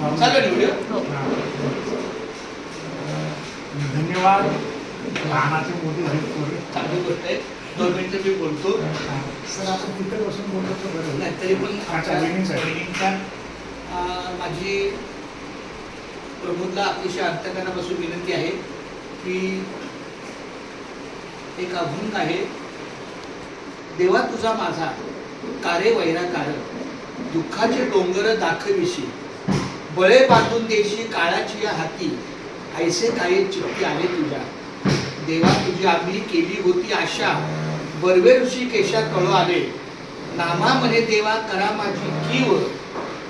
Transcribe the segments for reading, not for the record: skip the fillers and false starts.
चालेल व्हिडिओ. धन्यवाद. लहानाचे मोठे झाले चांगली गोष्ट आहे. 2 मिनिटं मी बोलतो. सर आपण तिथे बसून बोलतो तर बरं. नाही तरी पण वहिनींचा माझी प्रमोदला अतिशय अंतकरणापासून विनंती आहे की एक अभंग आहे. देवा तुझा माझा कारे वैराकार, दुःखाचे डोंगर दाखविशी, बळे बांधून देशी काळाची या हाती, ऐसे काय चित्ती आले तुझ्या. देवा तुझी आम्ही केली होती आशा, बर्वे ऋषी केशा कळो आले. नामा म्हणे देवा करा माझी कीव,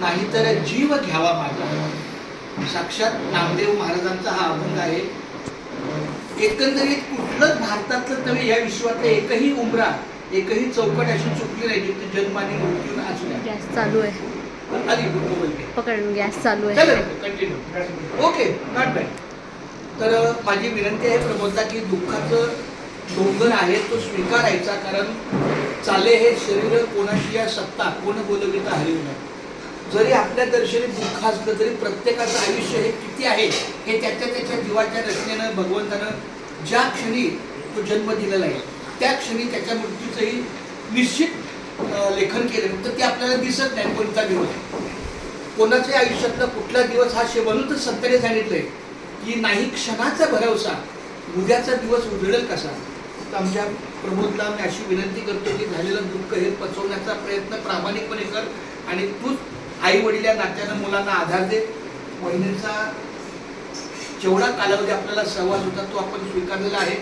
नाहीतर जीव घ्यावा माझा. साक्षात नामदेव महाराजांचा हा अभंग आहे. एकंदरीत कुठलंच भारतातलं नव्हे, या विश्वातलं एकही उमरा, एकही चौकट अशी चुकली नाही जिथे जन्म आणि मृत्यू असू द्या. गॅस चालू आहे. आधी बोलते पकड, गॅस चालू आहे. कंटिन्यू. Okay, not bad. तर माझी विनंती आहे प्रमोदला की दुःखाचं डोंगर आहे तो स्वीकारायचा. कारण चाले हे शरीर कोणाची या सत्ता, कोण बोलविता हरिवून. जरी आपल्या दर्शनी दुःख असलं तरी प्रत्येकाचं आयुष्य हे किती आहे हे त्याच्या जीवाच्या रचनेनं भगवंतानं ज्या क्षणी तो जन्म दिलेला आहे त्या क्षणी त्याच्या मृत्यूचंही निश्चित लेखन केलं. तर ते आपल्याला दिसत नाही कोणता दिवस, कोणाच्या आयुष्यातला कुठला दिवस हा म्हणून सत्याने सांगितलंय की नाही क्षणाचा भरवसा, उद्याचा दिवस उजळेल कसा. तर आमच्या प्रमोदला मी अशी विनंती करतो की झालेलं दुःख हे पचवण्याचा प्रयत्न प्रामाणिकपणे कर आणि तूच आई वडील या नात्यानं मुलांना आधार दे. वहिनींचा जेवढा कालावधी आपल्याला सहवास होता तो आपण स्वीकारलेला आहे.